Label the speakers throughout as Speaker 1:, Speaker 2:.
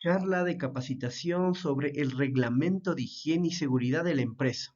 Speaker 1: Charla de capacitación sobre el reglamento de higiene y seguridad de la empresa.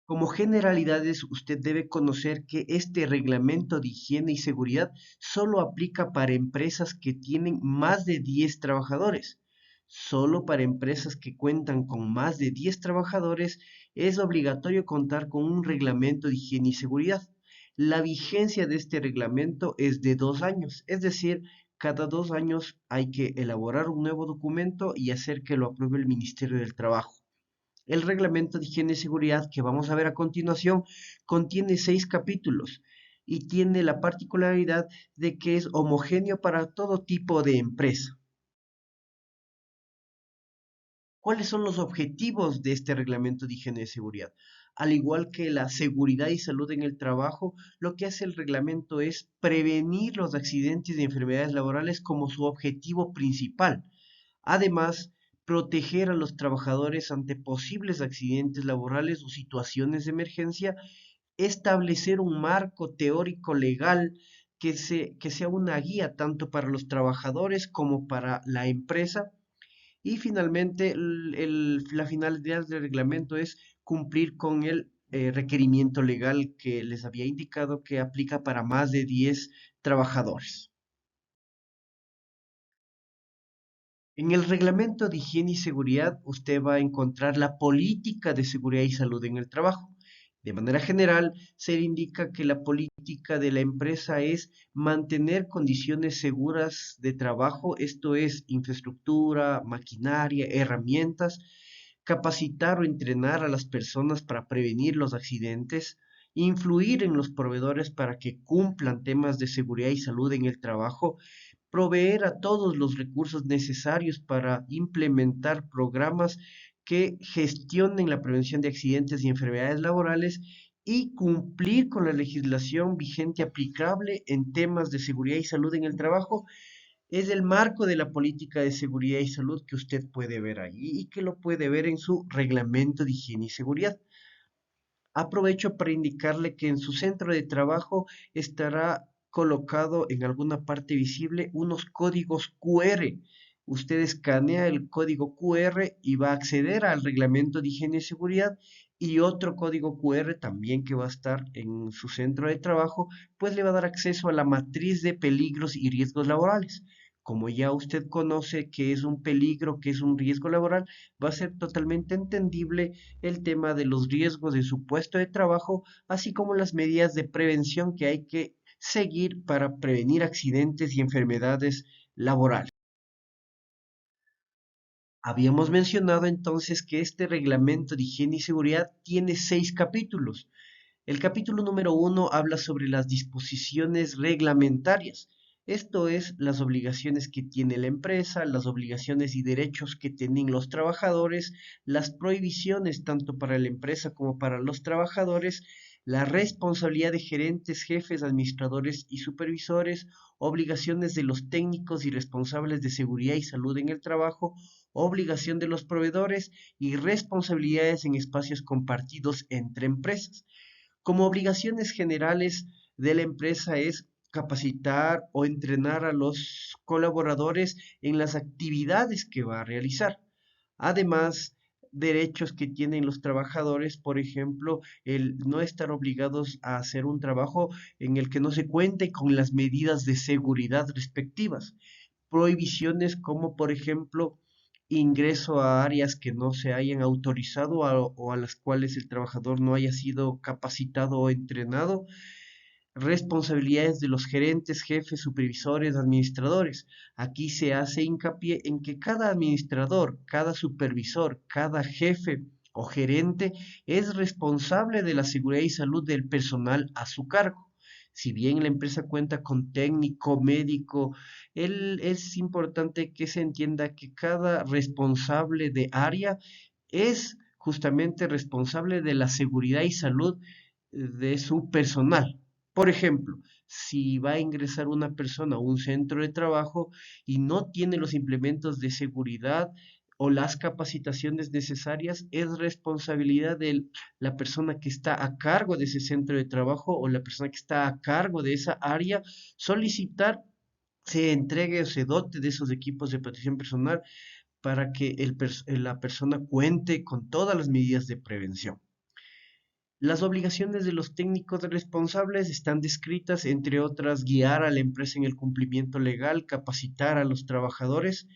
Speaker 1: Como generalidades, usted debe conocer que este reglamento de higiene y seguridad solo aplica para empresas que tienen más de 10 trabajadores. Solo para empresas que cuentan con más de 10 trabajadores es obligatorio contar con un reglamento de higiene y seguridad. La vigencia de este reglamento es de 2 años, es decir, cada 2 años hay que elaborar un nuevo documento y hacer que lo apruebe el Ministerio del Trabajo. El reglamento de higiene y seguridad que vamos a ver a continuación contiene 6 capítulos y tiene la particularidad de que es homogéneo para todo tipo de empresa. ¿Cuáles son los objetivos de este reglamento de higiene y seguridad? Al igual que la seguridad y salud en el trabajo, lo que hace el reglamento es prevenir los accidentes y enfermedades laborales como su objetivo principal. Además, proteger a los trabajadores ante posibles accidentes laborales o situaciones de emergencia, establecer un marco teórico legal que sea una guía tanto para los trabajadores como para la empresa. Y finalmente, la finalidad del reglamento es cumplir con el requerimiento legal que les había indicado que aplica para más de 10 trabajadores. En el reglamento de higiene y seguridad, usted va a encontrar la política de seguridad y salud en el trabajo. De manera general, se indica que la política de la empresa es mantener condiciones seguras de trabajo, esto es infraestructura, maquinaria, herramientas, capacitar o entrenar a las personas para prevenir los accidentes, influir en los proveedores para que cumplan temas de seguridad y salud en el trabajo, proveer a todos los recursos necesarios para implementar programas que gestionen la prevención de accidentes y enfermedades laborales y cumplir con la legislación vigente aplicable en temas de seguridad y salud en el trabajo. Es el marco de la política de seguridad y salud que usted puede ver ahí y que lo puede ver en su reglamento de higiene y seguridad. Aprovecho para indicarle que en su centro de trabajo estará colocado en alguna parte visible unos códigos QR. Usted escanea el código QR y va a acceder al reglamento de higiene y seguridad, y otro código QR también que va a estar en su centro de trabajo, pues le va a dar acceso a la matriz de peligros y riesgos laborales. Como ya usted conoce que es un peligro, que es un riesgo laboral, va a ser totalmente entendible el tema de los riesgos de su puesto de trabajo, así como las medidas de prevención que hay que seguir para prevenir accidentes y enfermedades laborales. Habíamos mencionado entonces que este reglamento de higiene y seguridad tiene 6 capítulos. El capítulo número 1 habla sobre las disposiciones reglamentarias. Esto es las obligaciones que tiene la empresa, las obligaciones y derechos que tienen los trabajadores, las prohibiciones tanto para la empresa como para los trabajadores, la responsabilidad de gerentes, jefes, administradores y supervisores, obligaciones de los técnicos y responsables de seguridad y salud en el trabajo, obligación de los proveedores y responsabilidades en espacios compartidos entre empresas. Como obligaciones generales de la empresa es capacitar o entrenar a los colaboradores en las actividades que va a realizar. Además, derechos que tienen los trabajadores, por ejemplo, el no estar obligados a hacer un trabajo en el que no se cuente con las medidas de seguridad respectivas. Prohibiciones como, por ejemplo, ingreso a áreas que no se hayan autorizado o a las cuales el trabajador no haya sido capacitado o entrenado, responsabilidades de los gerentes, jefes, supervisores, administradores. Aquí se hace hincapié en que cada administrador, cada supervisor, cada jefe o gerente es responsable de la seguridad y salud del personal a su cargo. Si bien la empresa cuenta con técnico, médico, es importante que se entienda que cada responsable de área es justamente responsable de la seguridad y salud de su personal. Por ejemplo, si va a ingresar una persona a un centro de trabajo y no tiene los implementos de seguridad o las capacitaciones necesarias, es responsabilidad de la persona que está a cargo de ese centro de trabajo o la persona que está a cargo de esa área solicitar se entregue o se dote de esos equipos de protección personal para que la persona cuente con todas las medidas de prevención. Las obligaciones de los técnicos responsables están descritas, entre otras, guiar a la empresa en el cumplimiento legal, capacitar a los trabajadores.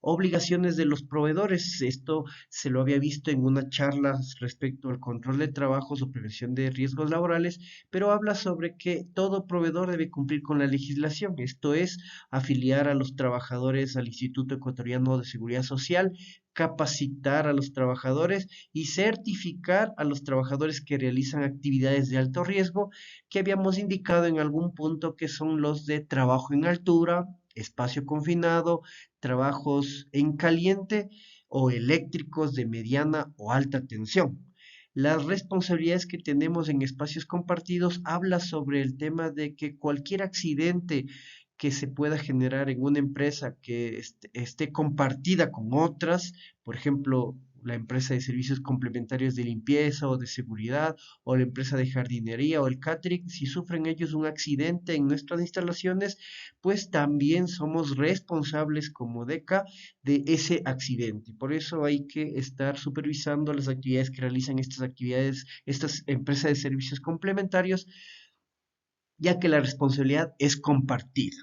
Speaker 1: Obligaciones de los proveedores, esto se lo había visto en una charla respecto al control de trabajos o prevención de riesgos laborales, pero habla sobre que todo proveedor debe cumplir con la legislación, esto es, afiliar a los trabajadores al Instituto Ecuatoriano de Seguridad Social, capacitar a los trabajadores y certificar a los trabajadores que realizan actividades de alto riesgo, que habíamos indicado en algún punto que son los de trabajo en altura, espacio confinado, trabajos en caliente o eléctricos de mediana o alta tensión. Las responsabilidades que tenemos en espacios compartidos habla sobre el tema de que cualquier accidente que se pueda generar en una empresa que esté compartida con otras, por ejemplo, la empresa de servicios complementarios de limpieza o de seguridad, o la empresa de jardinería o el catering, si sufren ellos un accidente en nuestras instalaciones, pues también somos responsables como DECA de ese accidente. Por eso hay que estar supervisando las actividades que realizan estas actividades, estas empresas de servicios complementarios, ya que la responsabilidad es compartida.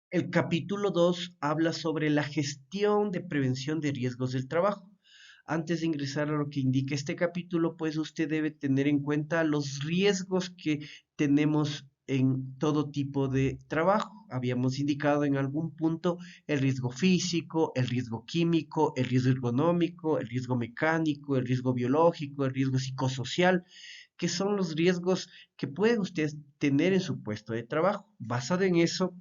Speaker 1: El capítulo 2 habla sobre la gestión de prevención de riesgos del trabajo. Antes de ingresar a lo que indica este capítulo, pues usted debe tener en cuenta los riesgos que tenemos en todo tipo de trabajo. Habíamos indicado en algún punto el riesgo físico, el riesgo químico, el riesgo ergonómico, el riesgo mecánico, el riesgo biológico, el riesgo psicosocial, que son los riesgos que puede usted tener en su puesto de trabajo. Basado en eso,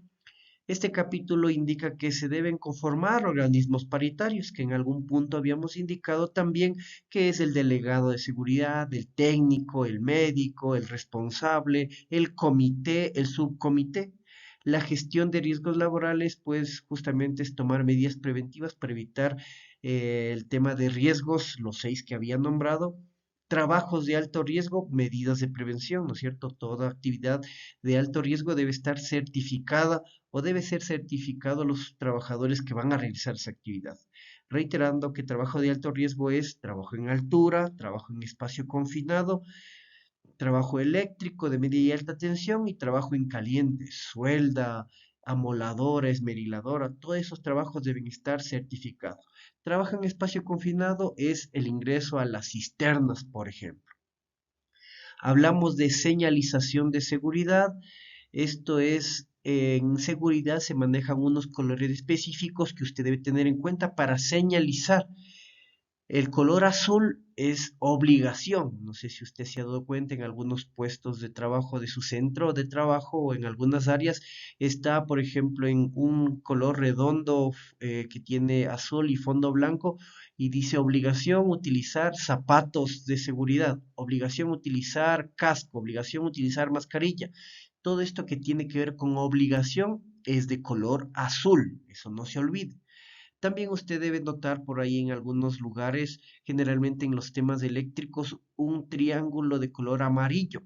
Speaker 1: este capítulo indica que se deben conformar organismos paritarios, que en algún punto habíamos indicado también que es el delegado de seguridad, el técnico, el médico, el responsable, el comité, el subcomité. La gestión de riesgos laborales, pues justamente es tomar medidas preventivas para evitar el tema de riesgos, los 6 que había nombrado. Trabajos de alto riesgo, medidas de prevención, ¿no es cierto? Toda actividad de alto riesgo debe estar certificada o debe ser certificado los trabajadores que van a realizar esa actividad. Reiterando que trabajo de alto riesgo es trabajo en altura, trabajo en espacio confinado, trabajo eléctrico de media y alta tensión y trabajo en caliente, suelda, amoladora, esmeriladora, todos esos trabajos deben estar certificados. Trabajo en espacio confinado es el ingreso a las cisternas, por ejemplo. Hablamos de señalización de seguridad. Esto es, en seguridad se manejan unos colores específicos que usted debe tener en cuenta para señalizar. El color azul es obligación. No sé si usted se ha dado cuenta en algunos puestos de trabajo de su centro de trabajo o en algunas áreas está, por ejemplo, en un color redondo que tiene azul y fondo blanco y dice obligación utilizar zapatos de seguridad, obligación utilizar casco, obligación utilizar mascarilla. Todo esto que tiene que ver con obligación es de color azul, eso no se olvide. También usted debe notar por ahí en algunos lugares, generalmente en los temas eléctricos, un triángulo de color amarillo.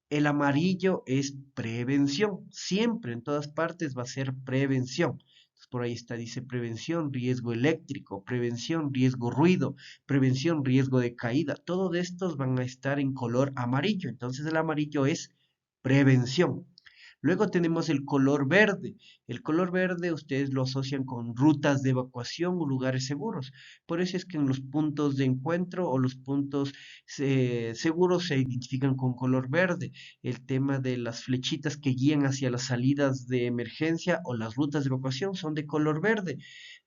Speaker 1: El amarillo es prevención, siempre en todas partes va a ser prevención. Entonces, por ahí está, dice prevención, riesgo eléctrico, prevención, riesgo ruido, prevención, riesgo de caída. Todos estos van a estar en color amarillo. Entonces el amarillo es prevención. Luego tenemos el color verde. El color verde ustedes lo asocian con rutas de evacuación o lugares seguros. Por eso es que en los puntos de encuentro o los puntos seguros se identifican con color verde. El tema de las flechitas que guían hacia las salidas de emergencia o las rutas de evacuación son de color verde.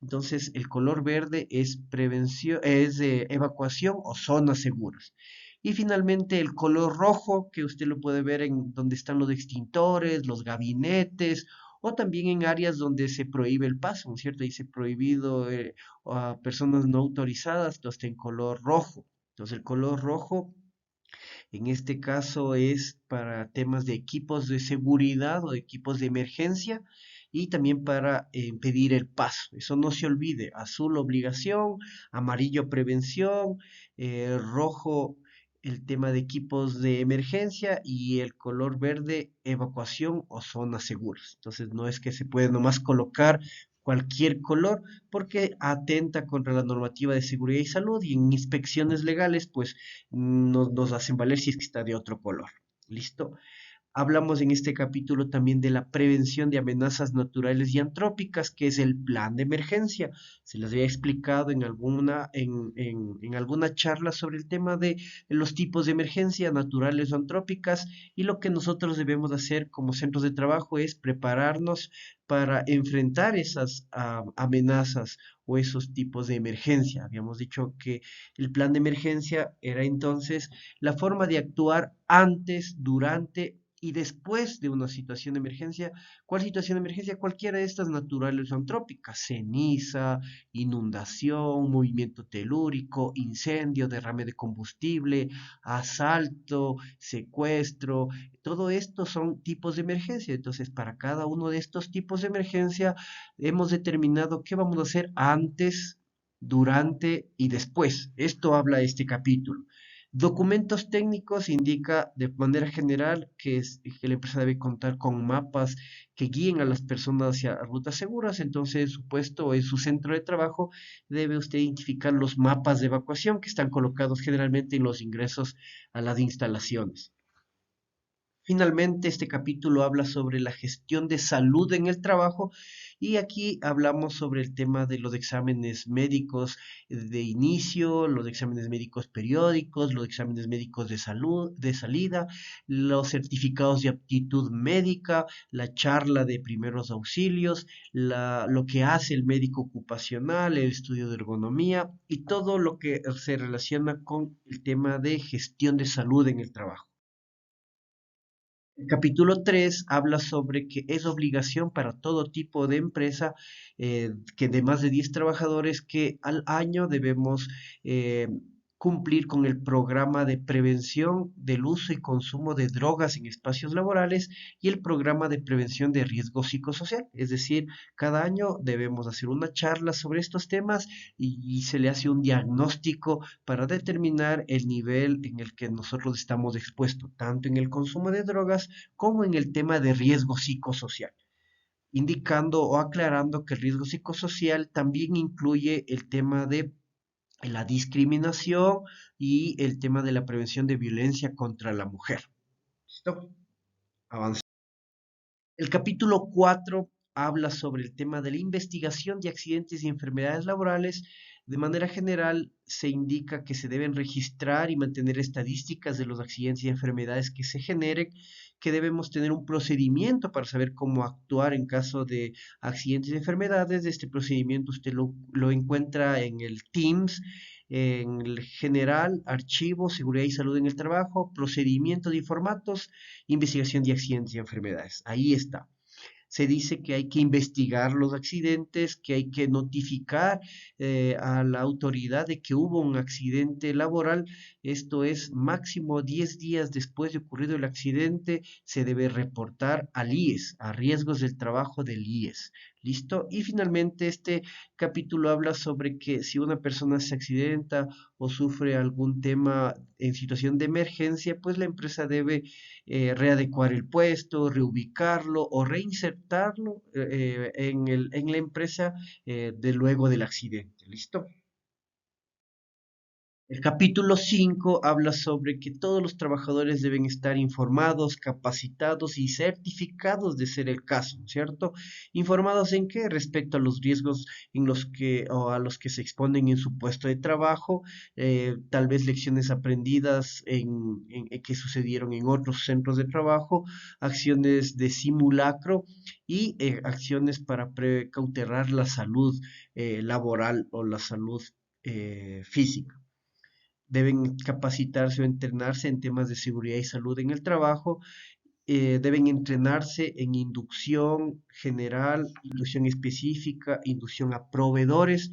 Speaker 1: Entonces, el color verde es prevención, es de evacuación o zonas seguras. Y finalmente el color rojo, que usted lo puede ver en donde están los extintores, los gabinetes, o también en áreas donde se prohíbe el paso, ¿no es cierto? Dice prohibido a personas no autorizadas, entonces está en color rojo. Entonces el color rojo en este caso es para temas de equipos de seguridad o de equipos de emergencia y también para impedir el paso. Eso no se olvide. Azul obligación, amarillo prevención, rojo el tema de equipos de emergencia y el color verde, evacuación o zonas seguras. Entonces no es que se puede nomás colocar cualquier color porque atenta contra la normativa de seguridad y salud y en inspecciones legales pues nos hacen valer si es que está de otro color. ¿Listo? Hablamos en este capítulo también de la prevención de amenazas naturales y antrópicas, que es el plan de emergencia. Se les había explicado en alguna charla sobre el tema de los tipos de emergencia naturales o antrópicas y lo que nosotros debemos hacer como centros de trabajo es prepararnos para enfrentar esas amenazas o esos tipos de emergencia. Habíamos dicho que el plan de emergencia era entonces la forma de actuar antes, durante y después de una situación de emergencia. ¿Cuál situación de emergencia? Cualquiera de estas naturales o antrópicas, ceniza, inundación, movimiento telúrico, incendio, derrame de combustible, asalto, secuestro, todo esto son tipos de emergencia. Entonces, para cada uno de estos tipos de emergencia, hemos determinado qué vamos a hacer antes, durante y después. Esto habla este capítulo. Documentos técnicos indica de manera general que la empresa debe contar con mapas que guíen a las personas hacia rutas seguras. Entonces, en su puesto o en su centro de trabajo, debe usted identificar los mapas de evacuación que están colocados generalmente en los ingresos a las instalaciones. Finalmente, este capítulo habla sobre la gestión de salud en el trabajo y aquí hablamos sobre el tema de los exámenes médicos de inicio, los exámenes médicos periódicos, los exámenes médicos de salud, de salida, los certificados de aptitud médica, la charla de primeros auxilios, lo que hace el médico ocupacional, el estudio de ergonomía y todo lo que se relaciona con el tema de gestión de salud en el trabajo. El capítulo 3 habla sobre que es obligación para todo tipo de empresa que de más de 10 trabajadores que al año debemos eh, cumplir con el programa de prevención del uso y consumo de drogas en espacios laborales y el programa de prevención de riesgo psicosocial. Es decir, cada año debemos hacer una charla sobre estos temas y se le hace un diagnóstico para determinar el nivel en el que nosotros estamos expuestos, tanto en el consumo de drogas como en el tema de riesgo psicosocial, indicando o aclarando que el riesgo psicosocial también incluye el tema de la discriminación y el tema de la prevención de violencia contra la mujer. ¿Listo? Avanza. El capítulo 4 habla sobre el tema de la investigación de accidentes y enfermedades laborales. De manera general, se indica que se deben registrar y mantener estadísticas de los accidentes y enfermedades que se generen, que debemos tener un procedimiento para saber cómo actuar en caso de accidentes y enfermedades. Este procedimiento usted lo encuentra en el Teams, en el general, archivo, seguridad y salud en el trabajo, procedimiento de informatos, investigación de accidentes y enfermedades. Ahí está. Se dice que hay que investigar los accidentes, que hay que notificar a la autoridad de que hubo un accidente laboral. Esto es máximo 10 días después de ocurrido el accidente, se debe reportar al IES, a riesgos del trabajo del IES. ¿Listo? Y finalmente este capítulo habla sobre que si una persona se accidenta o sufre algún tema en situación de emergencia, pues la empresa debe readecuar el puesto, reubicarlo o reinsertarlo en la empresa de luego del accidente. ¿Listo? El capítulo 5 habla sobre que todos los trabajadores deben estar informados, capacitados y certificados de ser el caso, ¿cierto? ¿Informados en qué? Respecto a los riesgos en los que o a los que se exponen en su puesto de trabajo, tal vez lecciones aprendidas que sucedieron en otros centros de trabajo, acciones de simulacro y acciones para precautelar la salud laboral o la salud física. Deben capacitarse o entrenarse en temas de seguridad y salud en el trabajo, deben entrenarse en inducción general, inducción específica, inducción a proveedores.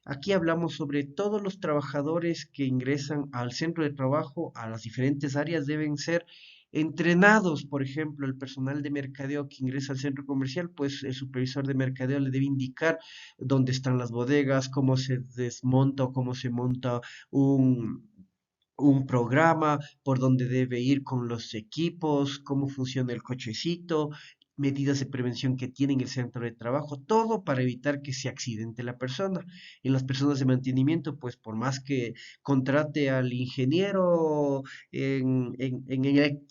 Speaker 1: Aquí hablamos sobre todos los trabajadores que ingresan al centro de trabajo, a las diferentes áreas, deben ser entrenados. Por ejemplo, el personal de mercadeo que ingresa al centro comercial, pues el supervisor de mercadeo le debe indicar dónde están las bodegas, cómo se desmonta o cómo se monta un, un programa por donde debe ir con los equipos, cómo funciona el cochecito, medidas de prevención que tiene en el centro de trabajo, todo para evitar que se accidente la persona. En las personas de mantenimiento, pues por más que contrate al ingeniero en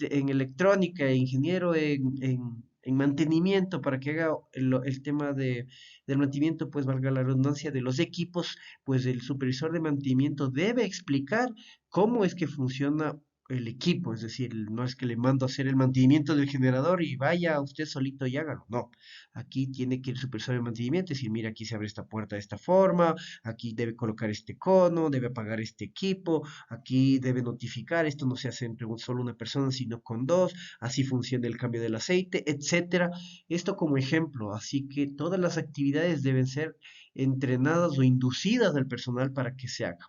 Speaker 1: electrónica, ingeniero en mantenimiento para que haga el tema del mantenimiento, pues valga la redundancia, de los equipos, pues el supervisor de mantenimiento debe explicar cómo es que funciona el equipo, es decir, no es que le mando a hacer el mantenimiento del generador y vaya usted solito y hágalo, no. Aquí tiene que el supervisor de mantenimiento decir, mira, aquí se abre esta puerta de esta forma, aquí debe colocar este cono, debe apagar este equipo, aquí debe notificar, esto no se hace entre solo una persona, sino con dos, así funciona el cambio del aceite, etcétera. Esto como ejemplo, así que todas las actividades deben ser entrenadas o inducidas al personal para que se haga.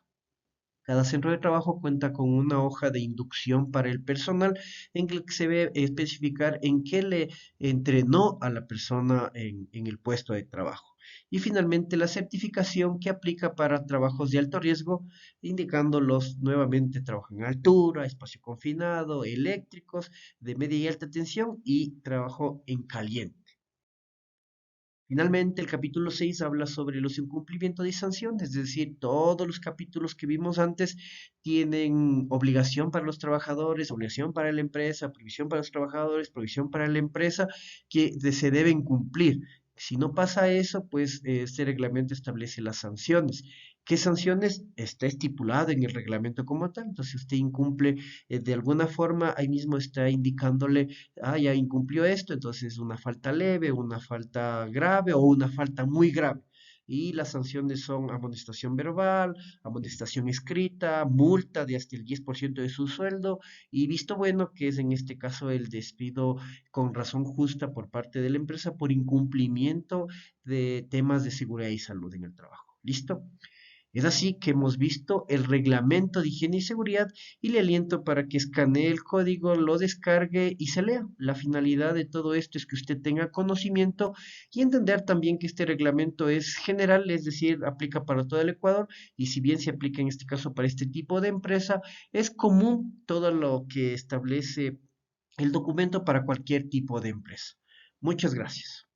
Speaker 1: Cada centro de trabajo cuenta con una hoja de inducción para el personal en el que se debe especificar en qué le entrenó a la persona en el puesto de trabajo. Y finalmente la certificación que aplica para trabajos de alto riesgo, indicándolos nuevamente trabajo en altura, espacio confinado, eléctricos, de media y alta tensión y trabajo en caliente. Finalmente, el capítulo 6 habla sobre los incumplimientos y sanciones, es decir, todos los capítulos que vimos antes tienen obligación para los trabajadores, obligación para la empresa, provisión para los trabajadores, provisión para la empresa, que se deben cumplir. Si no pasa eso, pues este reglamento establece las sanciones. ¿Qué sanciones? Está estipulado en el reglamento como tal. Entonces, si usted incumple de alguna forma, ahí mismo está indicándole ya incumplió esto, entonces una falta leve, una falta grave o una falta muy grave. Y las sanciones son amonestación verbal, amonestación escrita, multa de hasta el 10% de su sueldo y visto bueno, que es en este caso el despido con razón justa por parte de la empresa por incumplimiento de temas de seguridad y salud en el trabajo. ¿Listo? Es así que hemos visto el reglamento de higiene y seguridad y le aliento para que escanee el código, lo descargue y se lea. La finalidad de todo esto es que usted tenga conocimiento y entender también que este reglamento es general, es decir, aplica para todo el Ecuador y si bien se aplica en este caso para este tipo de empresa, es común todo lo que establece el documento para cualquier tipo de empresa. Muchas gracias.